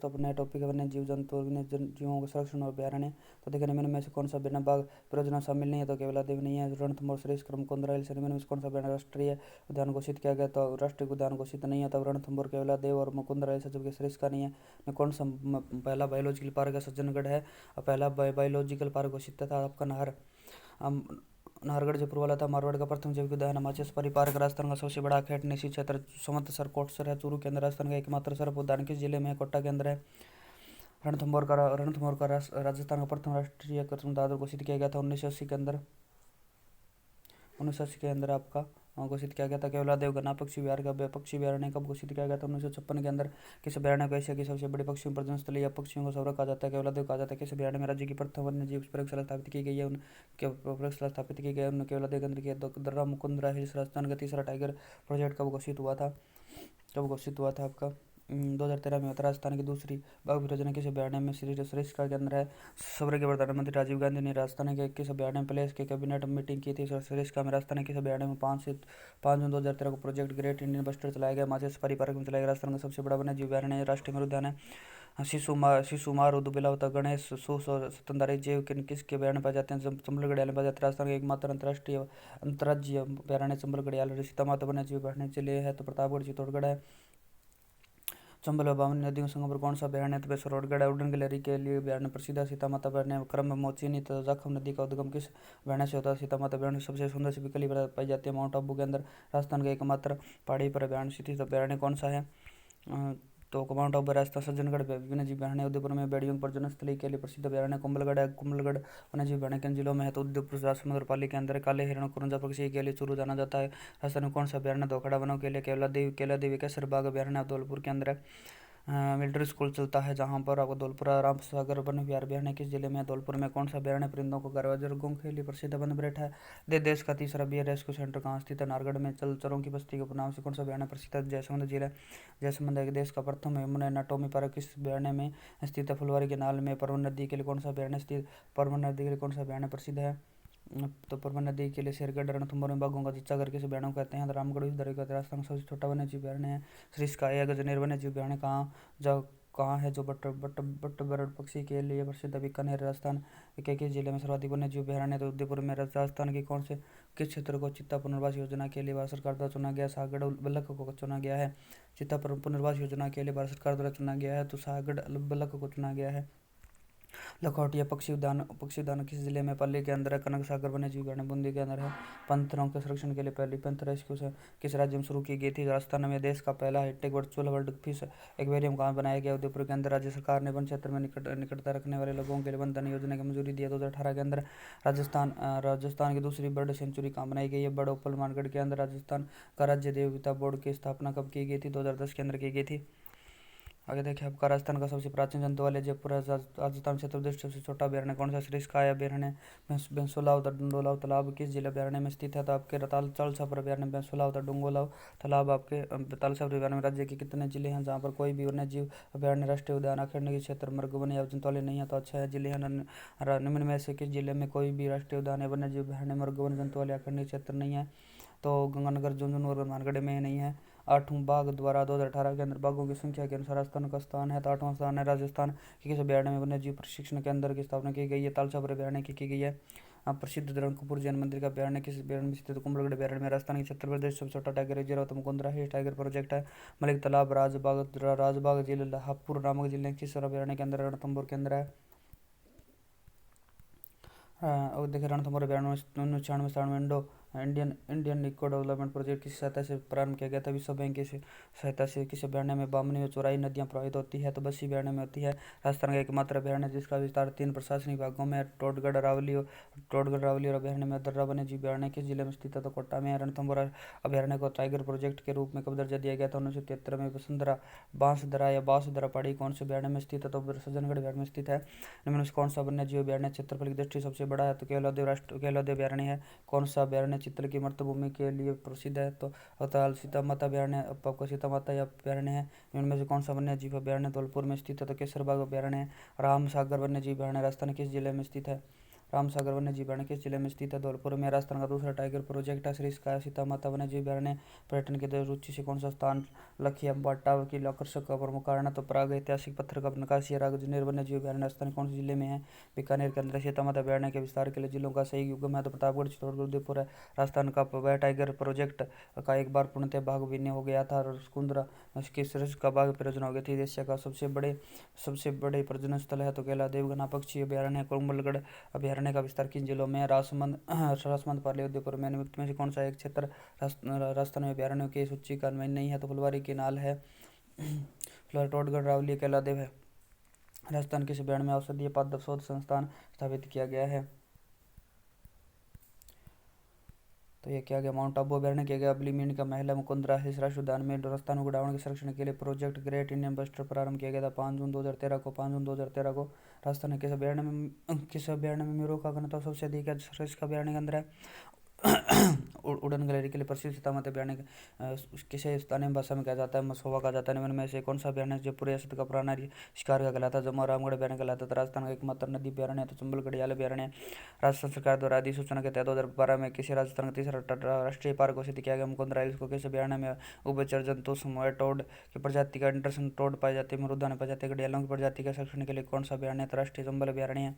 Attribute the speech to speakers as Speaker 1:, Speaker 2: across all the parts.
Speaker 1: दोस्तों अपने टॉपिक है वन्य जीव जंतु और वन्य जीवों का संरक्षण और अभ्यारण्य। तो देखिए निम्न में से कौन सा अभ्यारण्य बाघ परियोजना शामिल नहीं है, तो केवलादेव नहीं है। रणथंभौर सरिस्क्रम कुंदरा हिल्स निम्न में से कौन सा अभ्यारण्य राष्ट्रीय उद्यान घोषित किया गया, तो राष्ट्रीय उद्यान घोषित नहीं है। तब रणथंभौर केवलादेव और मुकुंदरा हिल्स जबकि सरिस्का नहीं है। कौन सा पहला बायोलॉजिकल पार्क है, सज्जनगढ़ है। और पहला बायोलॉजिकल पार्क घोषित था आपका नाहरगढ़ जयपुर वाला था। मारवाड़ का प्रथम जैविक उद्यान माचेस परिपार्क। राजस्थान का सबसे बड़ा खेत निशी क्षेत्र समंतसर कोटसर है, चूरू के अंदर। राजस्थान का एकमात्र सर्प उद्यान किस जिले में है, कोटा के अंदर है। रणथंभौर का राजस्थान का प्रथम राष्ट्रीय कृत्रिम दादर घोषित किया गया था 1980 के अंदर। 1980 के अंदर आपका घोषित किया गया था। केवलादेव गन्ना पक्षी विहार का पक्षी अभ्यारण्य कब घोषित किया गया था, 1956 के अंदर। किस अभ्यारण्य को एशिया की सबसे बड़ी पक्षियों प्रजनन स्थल या पक्षियों को संरक्षण कहा जाता है, केवलादेव कहा जाता है। किस अभ्यारण्य में राज्य की प्रथम वन्य जीव प्रयोगशाला स्थापित की गई है, प्रयोगशाला स्थापित की गई है केवलादेव केंद्र की दर्रा मुकुंदरा हिल्स। राजस्थान का तीसरा टाइगर प्रोजेक्ट कब घोषित हुआ था, आपका 2013 में होता। राजस्थान की दूसरी बाघ परियोजना किस अभ्यारण्य में सरिस्का के अंदर है। सब्र के प्रधानमंत्री राजीव गांधी ने राजस्थान के किस अभ्यारण्य में प्लेस के कैबिनेट मीटिंग की थी, सरिस्का में। राजस्थान के किस अभ्यारण्य में 5 जून 2013 को प्रोजेक्ट ग्रेट इंडियन बस्टर चलाया गया, माचेस सफारी पार्क में चलाया गया। राजस्थान का सबसे बड़ा वन्य जीव अभ्यारण्य राष्ट्रीय उद्यान है शिशुमार उदबिलावता गणेश सूस और स्तनधारी जीव किसके अभ्यारण्य पाए जाते हैं, चंबल घड़ियाल में पाए जाते हैं। राजस्थान का एकमात्र अंतर्राज्यीय अभ्यारण्य चंबल घड़ियाल। सीता माता वन्य जीव अभ्यारण्य जिले है तो प्रतापगढ़ चित्तौड़गढ़ है। चंबल व बामनी नदियों संगम पर कौन सा अभ्यारण्य, तो पिथौरागढ़ है। उड़न गिलहरी के लिए अभ्यारण्य प्रसिद्ध है सीता माता अभ्यारण्य। क्रम में मोचिनी तथा जाखम नदी का उद्गम किस अभ्यारण्य से होता है, सीता माता अभ्यारण्य। सबसे सुंदर सी बिकली पाई जाती है माउंट आबू के अंदर। राजस्थान का एकमात्र पहाड़ी पर अभ्यारण्य स्थित अभ्यारण्य कौन सा है, तो माउंट आबू राजस्थान। सज्जनगढ़ वन्यजीव अभ्यारण्य। उदयपुर में बेड़ियों प्रजनन स्थली के लिए प्रसिद्ध अभ्यारण्य कुंभलगढ़ है। कुंभलगढ़ वन्यजीव अभ्यारण्य किन जिलों में है, तो उदयपुर समुद्र पाली के अंदर। काले हिरण कुरंजा पक्षी के लिए चूरू जाना जाता है। राजस्थान में कौन सा अभ्यारण्य धोखड़ा वनों के लिए, केवलादेवी केसर बाग अभ्यारण्य धौलपुर के अंदर है। मिलिट्री स्कूल चलता है जहाँ पर आपको धौलपुर राम सागर वन विहार अभ्यारण्य किस जिले में है, धौलपुर में। कौन सा अभ्यारण्य परिंदों को गर्वाजरगों के लिए प्रसिद्ध वन बैठा है। देश का तीसरा बियर रेस्क्यू सेंटर कहाँ स्थित है, नारगढ़ में। चरों की बस्ती के नाम से कौन सा अभ्यारण्य प्रसिद्ध है, जयसमंद जिला। जयसमंद एक देश का प्रथम एनाटॉमी पार्क किस अभ्यारण्य में स्थित है, फुलवारी के नाल में। परवन नदी के लिए कौन सा अभ्यारण्य स्थित, परवन नदी के लिए कौन सा अभ्यारण्य प्रसिद्ध है, तो परवन नदी के लिए शेरगढ़। रणथंभौर में बाघों का जच्चा घर किस अभ्यारण्य को कहते हैं, रामगढ़ इस दरिया का। राजस्थान का सबसे छोटा वन्य जीव अभ्यारण्य है सरिस्का है। गजनेर वन्य जीव अभ्यारण्य कहाँ है, जो बट्टबर्ड पक्षी के लिए प्रसिद्ध बीकानेर। राजस्थान के किस जिले में सर्वाधिक वन्य जीव अभ्यारण्य, तो उदयपुर में। राजस्थान के किस क्षेत्र को चित्ता पुनर्वास योजना के लिए भारत सरकार द्वारा चुना गया, सागड़ बल्लक को चुना गया है। चित्ता पुनर्वास योजना के लिए भारत सरकार द्वारा चुना गया है, तो सागड़ बल्लक को चुना गया है। लखौटिया पक्षी उद्यान किस जिले में, पाली के अंदर है। कनक सागर वन्य जीव अभ्यारण्य बूंदी के अंदर है। पंथरों के संरक्षण के लिए पहली पंथ रेस्क्यू से किस राज्य में शुरू की गई थी, राजस्थान में। देश का पहला hi-tech virtual world fish aquarium कहाँ बनाया गया, उदयपुर के अंदर। राज्य सरकार ने वन क्षेत्र में निकटता रखने वाले लोगों के लिए वन धन योजना की मंजूरी दी है 2018 के अंदर। राजस्थान की दूसरी बर्ड सेंचुरी कहाँ बनाई गई है, बड़ ओपल मानगढ़ के अंदर। राजस्थान का राज्य देवता बोर्ड की स्थापना कब की गई थी, 2010 के अंदर की गई थी। आगे देखिए आपका राजस्थान का सबसे प्राचीन जंतु वाले जयपुर राजस्थान क्षेत्र प्रदेश सबसे छोटा अभ्यारण्य कौन सा, सरिस्का अभ्यारण्य। बेंसोलाव डंडोलाव तालाब किस जिला अभ्यारण्य में स्थित है, तो आपके तालछापर अभ्यारण्य। बेंसोलाव डोंगोलाव तालाब आपके तालछापर अभ्यारण्य में। राज्य के कितने जिले हैं जहाँ पर कोई भी वन्य जीव अभ्यारण्य राष्ट्रीय उद्यान अखंड क्षेत्र मृग वन या जंतुआलय नहीं है, तो अच्छा है जिले हैं। निम्न में से किस जिले में कोई भी राष्ट्रीय उद्यान या वन्य जीव अभ्यारण्य मृग वन जंतुआलय अखंड क्षेत्र नहीं है, तो गंगानगर झुंझुनू और हनुमानगढ़ में नहीं है। आठवां बाघ द्वारा 2018 के अंदर बाघों की संख्या के अनुसार राजस्थान का स्थान है, तो 8वां स्थान है। राजस्थान के किस अभ्यारण्य में वन्य जीव प्रशिक्षण केंद्र की स्थापना की गई है, तालछापर अभ्यारण्य की गई है। प्रसिद्ध रणकपुर जैन मंदिर का अभ्यारण्य किस अभ्यारण्य में स्थित, कुंभलगढ़ अभ्यारण्य में। राजस्थान के छत्तीसगढ़ प्रदेश सबसे छोटा टाइगर रिजर्व तो मुकुंदरा हिल्स टाइगर प्रोजेक्ट है। मलिक तालाब राजबाग जिले हापुड़ नामक जिले किस अभ्यारण्य के अंदर, रणथंभौर के अंदर है। और देखिए रणथंभौर अभ्यारण्य 1996 इंडियन इको डेवलपमेंट प्रोजेक्ट की सहायता से प्रारंभ किया गया था। विश्व बैंक की सहायता से किस अभ्यारण्य में बामनी और चौराई नदियां प्रवाहित होती है, तो बस्सी अभ्यारण्य में होती है। राजस्थान का एकमात्र अभ्यारण्य जिसका विस्तार 3 प्रशासनिक भागों में है, टोडगढ़ रावली और अभ्यारण्य में। दर्रा वन्य जीव अभ्यारण्य किस जिले में स्थित है, तो कोटा में है। रणथंभौर अभ्यारण्य को टाइगर प्रोजेक्ट के रूप में कब दर्जा दिया गया था, 1973 में। वसुंधरा बांसदरा पहाड़ी कौन से अभ्यारण्य में स्थित है, तो सज्जनगढ़ अभ्यारण्य में स्थित है। निम्न में कौन सा वन्य जीव अभ्यारण्य क्षेत्रफल की दृष्टि सबसे बड़ा है, तो केवलादेव अभ्यारण्य है। कौन सा अभ्यारण्य चित्तल की मर्तभूमि के लिए प्रसिद्ध है, तो अवताल सीता माता अभ्यारण्य आपका सीता माता या अभ्यारण्य है। इनमें से कौन सा वन्य जीव अभ्यारण्य धौलपुर में स्थित है, तो केसरबाग अभ्यारण्य है। राम सागर वन्य जीव अभ्यारण्य राजस्थान किस जिले में स्थित है, रामसागर वन्य जीव अभयारण्य किस जिले में स्थित है? धौलपुर में। राजस्थान का दूसरा टाइगर प्रोजेक्ट है सरिस्का सीता माता वन्य जीव अभयारण्य पर्यटन की रुचि से कौन सा स्थान लखीमपाट्टा की आकर्षक का प्रमुख कारण है? तो प्राग ऐतिहासिक पत्थर का नक्काशी राजनेर वन्य जीव अभयारण्य राजस्थान कौन से जिले में है? बीकानेर के अंदर। सीता माता अभयारण्य के विस्तार के लिए जिलों का सही युग्म है? तो प्रतापगढ़, चित्तौड़गढ़, उदयपुर है। राजस्थान का वह टाइगर प्रोजेक्ट का एक बार पूर्णतः बाघ विलीन हो गया था और कुंद्रा इसके सृष्टि का बाघ परियोजना हो गई थी। एशिया का सबसे बड़े प्रजनन स्थल है तो केला देवगना पक्षी अभयारण्य। कुंभलगढ़ अभयारण्य का विस्तार किन जिलों में है? राजमंद, पाली, उदयपुर में। निम्नलिखित में से कौन सा एक क्षेत्र राजस्थान में अभयारण्यों की सूची का नहीं है? तो फुलवारी केनाल है, टोडगढ़, रावली, केलादेव है। राजस्थान किस अभयारण्य में औषधीय पादप शोध संस्थान स्थापित किया गया है? तो ये क्या गया? माउंट आबू अभयारण्य किया गया। अबली का महल मुकुंदरा हिल्स राष्ट्रीय उद्यान में राजस्थान को रावण के संरक्षण के लिए प्रोजेक्ट ग्रेट इंडियन बस्टर प्रारंभ किया गया था 5 जून 2013 को। राजस्थान के किस अभयारण्य में मोरों का घनत्व सबसे अधिक है? सरिस्का अभयारण्य के अंदर है। उड़न गैलरी के लिए प्रसिद्ध सीता माता अभयारण्य किसे स्थानीय भाषा में कहा जाता है? मसोवा कहा जाता है। निम्न में से कौन सा अभयारण्य जयपुर रियासत का पुराना शिकार का कहलाता है? जम्मू रामगढ़ अभयारण्य कहलाता है। राजस्थान का एकमात्र नदी अभयारण्य है तो चंबल घड़ियाल अभयारण्य। राजस्थान सरकार द्वारा अधिसूचना के तहत 2012 में किसी राजस्थान का तीसरा राष्ट्रीय पार्क घोषित किया गया मुकुंदरा हिल्स को। किस अभयारण्य में उभयचर जंतु समूह टोड की प्रजाति का इंटरसन टोड पाई जाती है? मरुदाना प्रजाति घड़ियालों की प्रजाति के संरक्षण के लिए कौन सा अभयारण्य राष्ट्रीय चंबल अभयारण्य है?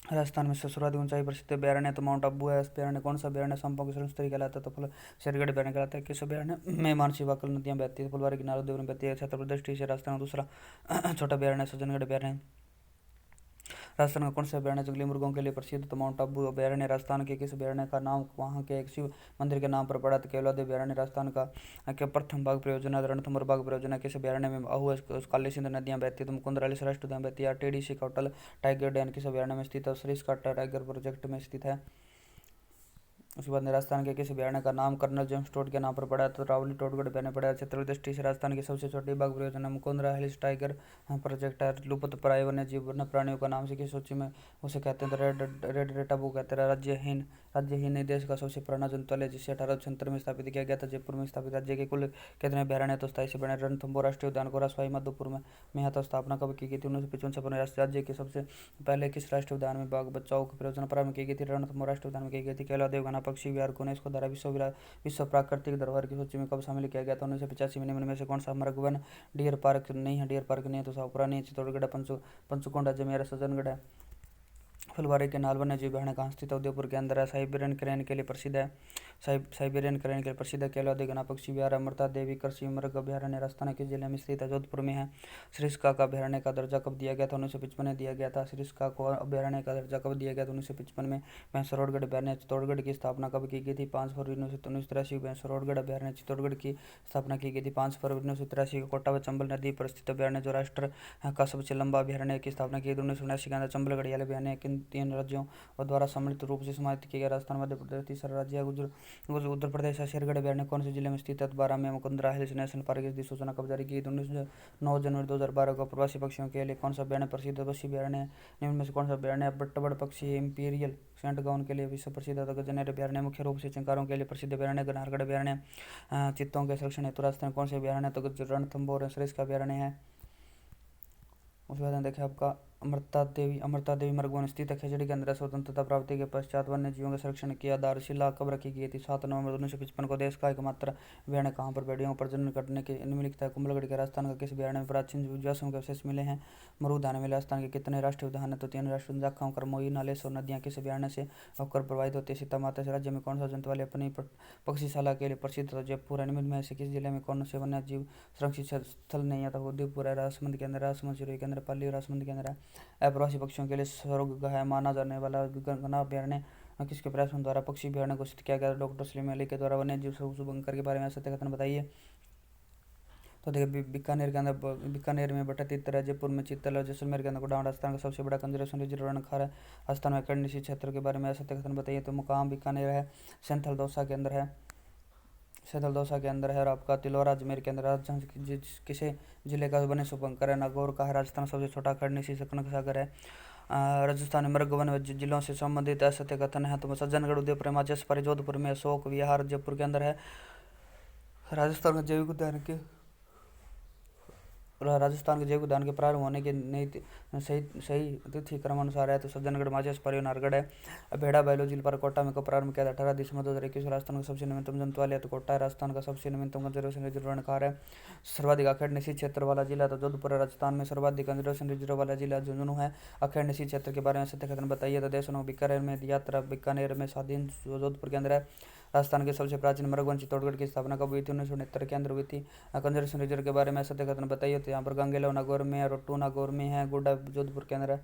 Speaker 1: राजस्थान में सर्वाधिक ऊंचाई प्रसिद्ध अभयारण्य तो माउंट आबू है। अभयारण्य कौन सा अभयारण्य सांपों की संरक्षण कहलाता है? तो शेरगढ़ अभयारण्य कहलाता है। किस अभयारण्य में मानसी वाकल नदियां बहती है? फुलवारी किनारे देवरी बहती है। छत्तीसगढ़ दृष्टि से राजस्थान का दूसरा छोटा अभयारण्य सज्जनगढ़ अभयारण्य। राजस्थान का कौन सा अभयारण्य जंगली मुर्गों के लिए प्रसिद्ध? तो माउंट आबू अभयारण्य। राजस्थान के किस अभयारण्य का नाम वहां के एक शिव मंदिर के नाम पर पड़ा? तो केवलादेव अभयारण्य। राजस्थान का प्रथम बाघ परियोजना रणथंभौर बाघ परियोजना किस अभयारण्य में आहू काली सिंध नदियां बहती है? तो मुकुंदरा हिल्स राष्ट्रीय उद्यान बहती है। टीडीसी कौटल टाइगर डैम किस अभयारण्य में स्थित है? सरिस्का टाइगर प्रोजेक्ट में स्थित है। उसके बाद राजस्थान के किस अभयारण्य का नाम कर्नल जेम्स टोड के नाम पर पड़ा है? तो रावली टोडगढ़ अभयारण्य पड़ा है। छत्तीसगढ़ दृष्टि से राजस्थान की सबसे छोटी बाघ परियोजना मुकुंदरा हिल्स टाइगर प्रोजेक्ट है। लुप्त प्राय वन्य जीव वन्य प्राणियों का नाम से किस सूची में उसे कहते हैं? तो रेड रेटाबू कहते हैं। राज्यहीन देश का सबसे पुराना जंतुआलय जिसे 1876 में स्थापित किया गया था जयपुर में स्थापित। राज्य के कुल कितने अभयारण्य तो स्थायी से बने? रणथंभौर राष्ट्रीय उद्यान को सवाई माधोपुर में है। तो स्थापना कब की गई थी? 1955। राज्य के सबसे पहले किस राष्ट्रीय उद्यान में बाघ बचाओ की परियोजना प्रारंभ की गई थी? रणथंभौर राष्ट्रीय उद्यान में की गई थी। केला देवगना पक्षी विहार को यूनेस्को द्वारा विश्व प्राकृतिक धरोहर की सूची में कब शामिल किया गया था? 1985 में। निम्न में से कौन सा मृगवन डियर पार्क नहीं है? डियर पार्क नहीं है तो शाहपुरा नहीं है, चित्तौड़गढ़, पंचकुंडा, जमेरा, सज्जनगढ़ है। फुलवारी के नाल वन्य जीव अभयारण्य कहाँ स्थित है? उदयपुर के अंदर है। साइबेरियन क्रेन के लिए प्रसिद्ध है। साइबेरियन क्रेन के लिए प्रसिद्ध है। केला देवगना पक्षी विहार। अमृता देवी कृषि मृग अभयारण्य राजस्थान के जिले में स्थित है? जोधपुर में है। सरिस्का का अभयारण्य का दर्जा कब दिया गया था? 1955 में दिया गया था। सरिस्का को अभयारण्य का दर्जा कब दिया गया था? 1955 में। भैंसरोडगढ़ अभयारण्य चित्तौड़गढ़ की स्थापना कब की गई थी? 5 फरवरी 1983। भैंसरोडगढ़ अभयारण्य चित्तौड़गढ़ की स्थापना की गई थी 5 फरवरी 1983 को। कोटा व चंबल नदी पर स्थित अभयारण्य जो राष्ट्र का सबसे लंबा अभयारण्य की स्थापना की 1979 के अंदर चंबल घड़ियाल अभयारण्य किन 3 राज्यों और द्वारा सम्मिलित रूप से समाहित किया गया? राजस्थान, मध्य प्रदेश। तीसरा राज्य उत्तर प्रदेश है। शेरगढ़ अभयारण्य कौन से जिले में स्थित है? 12 में। मुकुंदरा हिल्स नेशनल पार्क की अधिसूचना कब जारी की? 9 जनवरी 2012 को। प्रवासी पक्षियों के लिए कौन सा अभयारण्य प्रसिद्ध है? पक्षी अभयारण्य। निम्न में से कौन सा अभयारण्य बड़ पक्षी इंपीरियल सेंट गाउन के लिए विश्व प्रसिद्ध है? गजनेर अभयारण्य। मुख्य रूप से चिंकारों के लिए प्रसिद्ध अभयारण्य गनारगढ़ अभयारण्य। चित्तों के संरक्षण हेतु राजस्थान कौन से अभयारण्य? तो रणथंभौर सरिस्का अभयारण्य है। उसके बाद देखिए आपका अमृता देवी मृगवन स्थित है। खिचड़ी के अंदर स्वतंत्रता प्राप्ति के पश्चात वन्य जीवों के संरक्षण की आधारशिला कब रखी गई थी? 7 नवंबर 1955 को। देश का एकमात्र अभयारण्य कहाँ पर भेड़ियों पर प्रजनन करने के निम्नलिखित है? कुंभलगढ़ के। राजस्थान का किस अभयारण्य में प्राचीन जीवाश्म के अवशेष मिले हैं? मरुदान में। राजस्थान के कितने राष्ट्रीय उद्यान है? तो 3 राष्ट्रीय। जाखम, करमोई, नालेसर नदियाँ किस अभयारण्य से होकर प्रवाहित होती है? सीता माता से। राज्य में कौन सा जंतुआलय अपनी पक्षीशाला के लिए प्रसिद्ध है? जयपुर है। निम्न में से किस जिले में कौन से वन्य जीव संरक्षित स्थल नहीं आता? उदयपुर है। राजसमंद के अंदर, राजसमंद, सिरोही के अंदर, पाली राजसमंद के अंदर है। अप्रवासी पक्षियों के लिए स्वर्गगाह माना जाने वाला गगना अभयारण्य किसके प्रयासों द्वारा पक्षी अभयारण्य घोषित किया गया? डॉक्टर सलीम अली के द्वारा। वन्य जीव शुभंकर के बारे में सत्य कथन बताइए। तो देखिए बीकानेर के अंदर बीकानेर में बटा तितर है। जयपुर में चीतल है। जैसलमेर के अंदर गुड़ान। राजस्थान का सबसे बड़ा कंजर्वेशन रिजर्व रणखार है। राजस्थान में कर्णिसी क्षेत्र के बारे में सत्य कथन बताइए। तो मुकाम बीकानेर है। सेंथल दौसा के अंदर है। और आपका तिलौरा अजमेर के अंदर। राजस्थान किसे जिले का वन्य शुभंकर है? नागौर का है। राजस्थान सबसे छोटा कर्णिसी सागर है। राजस्थान में मृगवन जिलों से संबंधित असत्य कथन है। तो सज्जनगढ़, उदयपुर, माचेसपुर, जोधपुर में। अशोक विहार जयपुर के अंदर है। राजस्थान में जैविक उद्यान के राजस्थान के जैव उद्यान के प्रारंभ होने की नई सही सही तिथि क्रमानुसार है तो सज्जनगढ़, माचिस, परियो, नारगढ़ है। अब भेड़ा बायोलॉजिकल पार्क कोटा में कब प्रारंभ किया था? 18 दिसंबर 2021। राजस्थान का सबसे नवीनतम जंतुआलय तो कोटा है। राजस्थान का सबसे नवीनतम कंजर्वेशन रिजर्व रणखार है। सर्वाधिक अखंड निशी क्षेत्र वाला जिला तो जोधपुर है। राजस्थान में सर्वाधिक कंजर्वेशन रिजर्व वाला जिला झुंझुनू है। अखंड निशी क्षेत्र के बारे में सत्य कथन बताइए तो देशनों बीकानेर में यात्रा, बीकानेर में स्वाधीन, जोधपुर के अंदर है। राजस्थान के सबसे प्राचीन मृगवन चित्तौड़गढ़ की स्थापना कब हुई थी? 1969 के अंदर हुई थी। कंजर्वेशन रिजर्व के बारे में सत्य कथन बताइए तो यहाँ पर गंगेलो नागौर में है, रोट्टू नागौर में है, गुड्डा जोधपुर के अंदर है।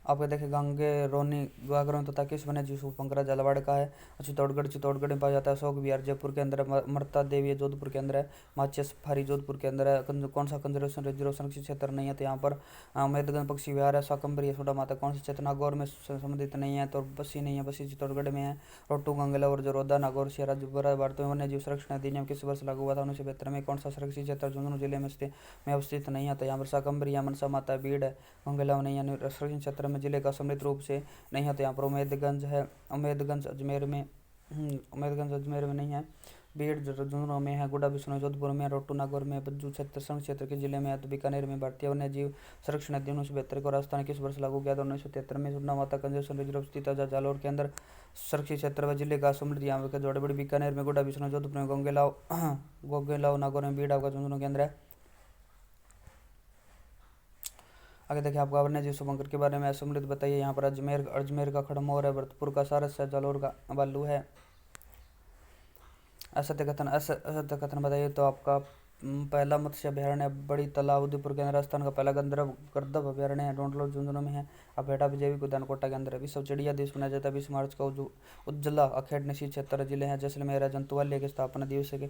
Speaker 1: आपके देखे गंगे रोनी व्याघ्रों तथा किस वन्य जीव पंकरा झालावाड़ का है। चित्तौड़गढ़ में पाया जाता है। अशोक विहार जयपुर के अंदर है। मरता देवी जोधपुर के अंदर है। माचिया सफारी जोधपुर के अंदर है। कौन सा कंजर्वेशन रिजर्व संरक्षित क्षेत्र नहीं है तो यहाँ पर मेदगंज पक्षी विहार है। शाकंभरी है। छोटा माता कौन सा क्षेत्र नागौर में संबंधित नहीं है तो बसी नहीं है, बसी चित्तौड़गढ़ में है। रोट्टू, गंगेला और जरोदा नागौर से राज्य भारत में वन्य जीव संरक्षण अधिनियम किस वर्ष लागू हुआ था? 1972 में। कौन सा संरक्षित क्षेत्र झुंझुनू जिले में अवस्थित नहीं है तो यहाँ पर शाकंभरी है, मनसा माता, भीड़ है, गंगेला नहीं है। संरक्षित क्षेत्र में जिले का सम्मिलित रूप से नहीं है तो यहाँ पर उमेदगंज है। उमेदगंज अजमेर में नहीं है। भीड़ झुंझुनू में है। गुड्डा बिश्नोई जोधपुर में, रोट्टू नागौर में, बज्जू संरक्षण क्षेत्र के जिले में है तो बीकानेर में। भारतीय वन्य जीव संरक्षण अधिनियम 1972 को राजस्थान किस वर्ष लागू किया था? 1973 में। सुरना माता कंजर्वेशन रिजर्व स्थित है जालौर के अंदर। संरक्षित क्षेत्र व जिले का सम्मिलित यहाँ के जोड़े बड़ी बीकानेर में, गुड्डा बिश्नोई जोधपुर में, गोगेलाव नागौर में, भीड़ आपका झुंझुनू के अंदर है। आगे देखिए आपका वन्य जीव शुभंकर के बारे में सम्मिलित बताइए। यहाँ पर अजमेर का खड़मोर है, भरतपुर का सारस है, जालौर का भालू है। असत्य कथन बताइए तो आपका पहला मत्स्य अभ्यारण्य बड़ी तालाब उदयपुर के अंदर। राजस्थान का पहला गर्दभ अभ्यारण्य है डोंडलो झुंझुनू में है। अब बेटा जैविक उद्यान कोटा के अंदर है। विश्व चिड़िया दिवस मनाया जाता है 20 मार्च का। उज्जला अखेड़ निशी क्षेत्र जिले हैं। जैसलमेर जंतुआलय के स्थापना दिवस के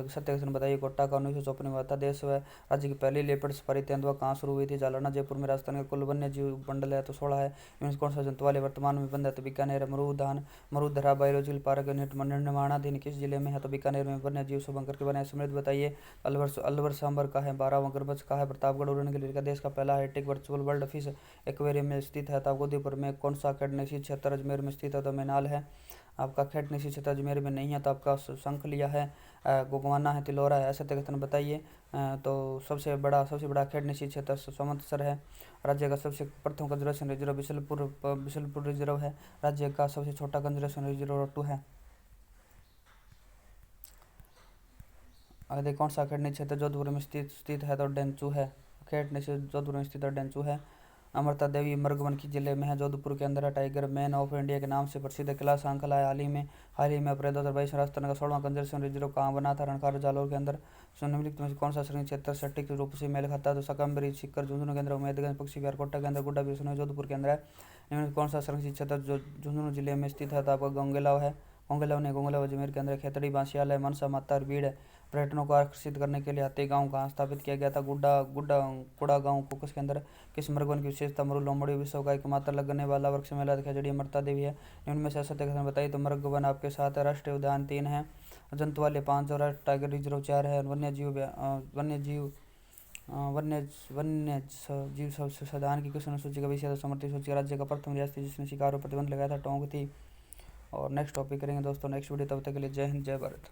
Speaker 1: सत्य कथन बताइए। कोटा का 1954 में हुआ था। देश व राज्य की पहली लेपर्ड सफारी तेंदुआ कहाँ शुरू हुई थी? जालना जयपुर में। राजस्थान का कुल वन्य जीव मंडल है तो 16 है। इनमें कौन सा जंतुआलय वर्तमान में बंद है तो बीकानेर। मरूधरा बायोलॉजिकल पार्क निर्माणाधीन किस जिले में है तो बीकानेर में। वन्य जीव शुभंकर के बारे में सम्मिलित बताइए। अलवर सांबर का है। 12 मगरमच्छ का है। प्रतापगढ़ उड़न के लिए देश का पहला hi-tech virtual world fish aquarium में स्थित है। तो उदयपुर में। कौन सा अखेड़ निशी क्षेत्र अजमेर में स्थित है तो मैनाल है। आपका अखेड़ निशी क्षेत्र अजमेर में नहीं है तो आपका शंख लिया है, गोगवाना है, तिलोरा है। ऐसे कथन बताइए तो सबसे बड़ा अखेड़ निशी क्षेत्र समंतसर है। राज्य का सबसे प्रथम कंजर्वेशन रिजर्व बिशलपुर रिजर्व है। राज्य का सबसे छोटा कंजर्वेशन रिजर्व रोट्टू है। अगर कौन सा अखेड़ निशी क्षेत्र जोधपुर में स्थित है तो डेंचू है। अखेड़ निशी जोधपुर में स्थित है डेंचू है। अमृता देवी मृगवन की जिले में है, जोधपुर के अंदर है। टाइगर मैन ऑफ इंडिया के नाम से प्रसिद्ध किला सांखला है। हाल ही में अप्रैल 2022 राजस्थान का 16वां कंजर्वेशन रिजर्व कहाँ बना था? रणखार जालौर के अंदर। निम्नलिखित में से कौन सा संरक्षित क्षेत्र सटीक रूप से मेल खाता है तो शाकंभरी, सीकर झुंझुनू के अंदर, उमेदगंज पक्षी विहार कोटा के अंदर, गुड्डा बिश्नोई जोधपुर के अंदर है। निम्नलिखित कौन सा संरक्षित क्षेत्र जो झुंझुनू जिले में स्थित है तो आपका गंगेलाव है। गोंगेलाव अजमेर के अंदर। खेतड़ी बांसियाल है, मनसा माता और भीड़ है। पर्यटनों को आकर्षित करने के लिए हाथी गांव कहाँ स्थापित किया गया था? गुड़ा गांव कोकस के अंदर। किस मृगवन की विशेषता? मरु लोमड़ी। विश्व का एकमात्र लगने वाला वृक्ष मेला खेजड़ी अमृता देवी है। इनमें से सत्य कथन बताइए तो मृगवन आपके साथ है। राष्ट्रीय उद्यान 3 है, जंतुआलय 5 और टाइगर रिजर्व 4 है। वन्य जीव संसाधन की किस सूची का विषय समर्थित सूची? राज्य का प्रथम रियासत जिसने शिकार पर प्रतिबंध लगाया था टोंक थी। और नेक्स्ट टॉपिक करेंगे दोस्तों नेक्स्ट वीडियो। तब तक के लिए जय हिंद, जय भारत।